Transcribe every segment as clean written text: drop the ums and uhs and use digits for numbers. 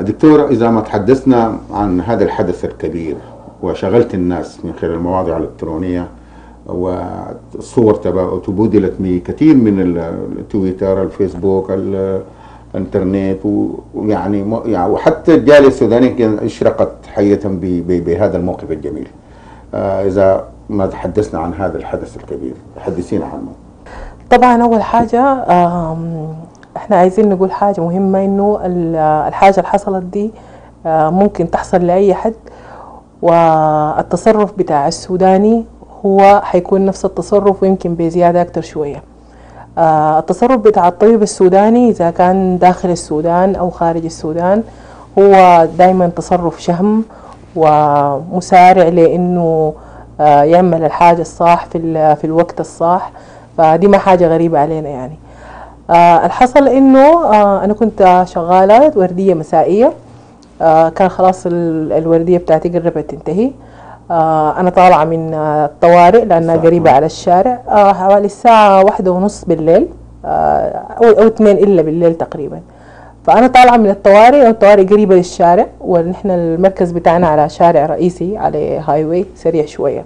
دكتور، إذا ما تحدثنا عن هذا الحدث الكبير وشغلت الناس من خلال المواضع الإلكترونية والصور تبادلت بكثير من التويتر، الفيسبوك، الانترنت، ويعني وحتى الجالية السودانية اشرقت حية بهذا الموقف الجميل. إذا ما تحدثنا عن هذا الحدث الكبير، حدثينا عنه. طبعا أول حاجة احنا عايزين نقول حاجة مهمة، إنه الحاجة اللي حصلت دي ممكن تحصل لأي حد، والتصرف بتاع السوداني هو حيكون نفس التصرف ويمكن بزيادة أكتر شوية. التصرف بتاع الطبيب السوداني إذا كان داخل السودان أو خارج السودان هو دايما تصرف شهم ومسارع لأنه يعمل الحاجة الصح في الوقت الصح، فدي ما حاجة غريبة علينا يعني. الحصل إنه أنا كنت شغالة وردية مسائية، كان خلاص الوردية بتاعتي قربت تنتهي. أنا طالعة من الطوارئ لأنها قريبة على الشارع، حوالي الساعة 1:30 بالليل أو 2 إلا بالليل تقريبا. فأنا طالعة من الطوارئ، والطوارئ قريبة للشارع، ونحن المركز بتاعنا على شارع رئيسي على هايوي سريع شوية.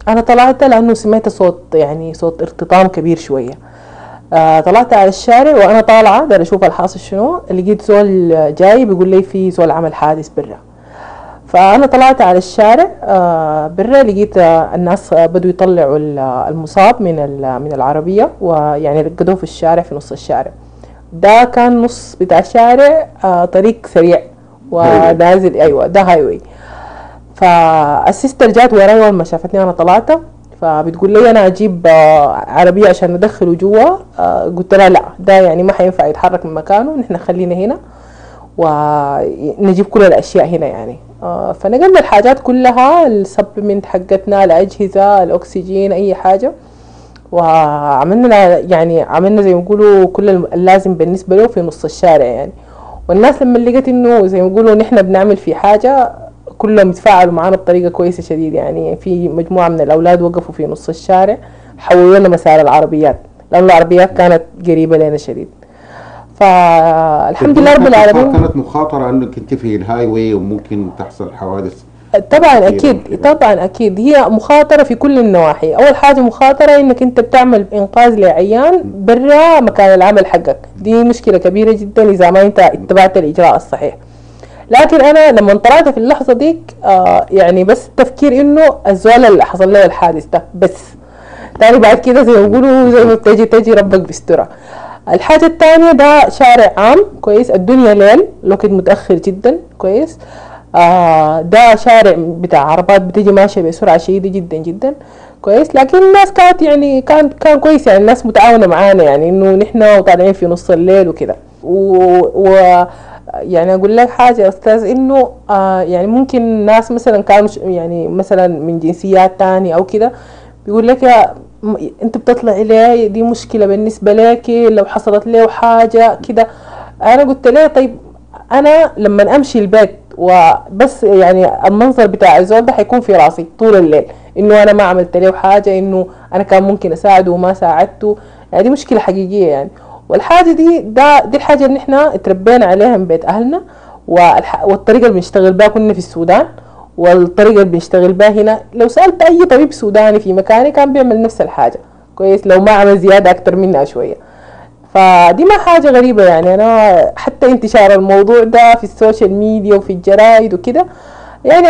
أنا طلعت لأنه سمعت صوت، يعني صوت ارتطام كبير شوية. طلعت على الشارع وأنا طالعة بدي أشوف الحاصل شنو، لقيت زول جاي بيقول لي في زول عمل حادث برا. فأنا طلعت على الشارع برا، لقيت الناس بدوا يطلعوا المصاب من العربية، ويعني رقدوه في الشارع في نص الشارع. ده كان نص بتاع الشارع طريق سريع ونازل، أيوة ده هايوي. فالسيستر جات وراي أول ما شافتني أنا طلعت، فبتقول لي أنا أجيب عربية عشان ندخله جوا. قلت لها لا، ده يعني ما حينفع يتحرك من مكانه، نحن خلينا هنا ونجيب كل الأشياء هنا يعني. فنقلنا الحاجات كلها، السبلمنت حقتنا، الأجهزة، الأكسجين، أي حاجة، وعملنا يعني عملنا زي ما يقولوا كل اللازم بالنسبة له في نص الشارع يعني. والناس لما لقيت إنه زي ما يقولوا نحن بنعمل في حاجة، كلهم يتفاعلوا معنا بطريقة كويسة شديد يعني. في مجموعة من الأولاد وقفوا في نص الشارع، حولوا لنا مسار العربيات لأن العربيات كانت قريبة لنا شديد. فالحمد لله رب العالمين. كانت مخاطرة انك انت في الهاي واي وممكن تحصل حوادث. طبعا اكيد، طبعا اكيد هي مخاطرة في كل النواحي. اول حاجة مخاطرة انك انت بتعمل انقاذ لعيان برا مكان العمل حقك، دي مشكلة كبيرة جدا اذا ما انت اتبعت الاجراء الصحيح. لكن انا لما طلعت في اللحظة ديك يعني بس تفكير انه الزول اللي حصل له الحادث ده بس، تاني بعد كده زي ما يقولوا زي ما تجي ربك بيسترها. الحاجة الثانية ده شارع عام كويس، الدنيا ليل، الوقت متأخر جدا كويس. ده شارع بتاع عربات بتجي ماشية بسرعة شديدة جدا جدا كويس. لكن الناس كانت يعني كان كويس يعني، الناس متعاونة معانا يعني، انه نحن وطالعين في نص الليل وكده. يعني اقول لك حاجة يا استاذ، انه يعني ممكن ناس مثلا كانوا يعني مثلا من جنسيات تانية او كده، بيقول لك يا انت بتطلعي ليه، دي مشكلة بالنسبة لك لو حصلت له حاجة كده. انا قلت له طيب انا لما امشي البيت وبس يعني المنظر بتاع الزول ده حيكون في راسي طول الليل، انه انا ما عملت له حاجة، انه انا كان ممكن اساعده وما ساعدته، يعني دي مشكلة حقيقية يعني. والحاجة دي الحاجة اللي احنا اتربينا عليها من بيت اهلنا، والطريقة اللي بنشتغل بها كنا في السودان، والطريقة اللي بنشتغل بها هنا. لو سألت أي طبيب سوداني في مكاني كان بيعمل نفس الحاجة كويس، لو ما عمل زيادة أكتر منها شوية. فدي ما حاجة غريبة يعني. أنا حتى انتشار الموضوع ده في السوشيال ميديا وفي الجرايد وكده، يعني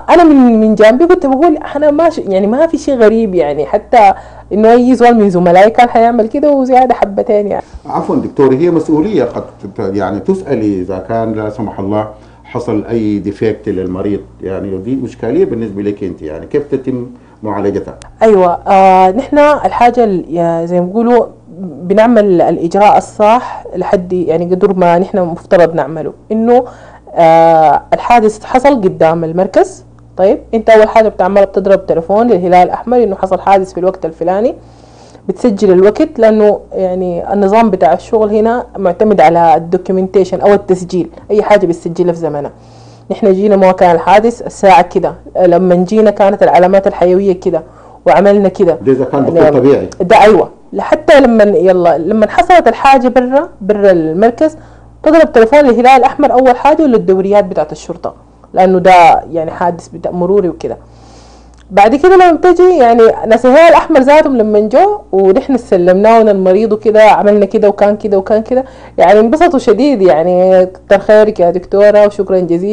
أنا من جانبي كنت بقول أنا يعني ما في شيء غريب يعني، حتى إنه أي زول من زملائي كان حيعمل كده وزيادة حبتين يعني. عفوا دكتور، هي مسؤولية قد يعني تسألي إذا كان لا سمح الله حصل اي ديفكت للمريض، يعني دي اشكاليه بالنسبه لك انت، يعني كيف تتم معالجتها؟ ايوه نحن الحاجه زي ما بيقولوا بنعمل الاجراء الصح لحد يعني قدر ما نحن مفترض نعمله. انه الحادث حصل قدام المركز، طيب انت اول حاجه بتعملها بتضرب تليفون للهلال الاحمر انه حصل حادث في الوقت الفلاني، بتسجل الوقت، لانه يعني النظام بتاع الشغل هنا معتمد على الدوكيومنتيشن او التسجيل، اي حاجه بتسجلها في زمنها. نحن جينا مكان الحادث الساعه كده، لما جينا كانت العلامات الحيويه كده وعملنا كده. ده اذا كان دكتور طبيعي ده ايوه، لحتى لما حصلت الحاجه برا المركز تضرب تليفون للهلال الاحمر اول حاجه ولا الدوريات بتاعت الشرطه، لانه ده يعني حادث بتاع مروري وكده. بعد كده لما تجي يعني ناس الهلال الاحمر ذاتهم لما جو ونحن سلمناهم المريض وكده، عملنا كده وكان كده وكان كده، يعني انبسطوا شديد، يعني كتر خيرك يا دكتوره وشكرا جزيلا.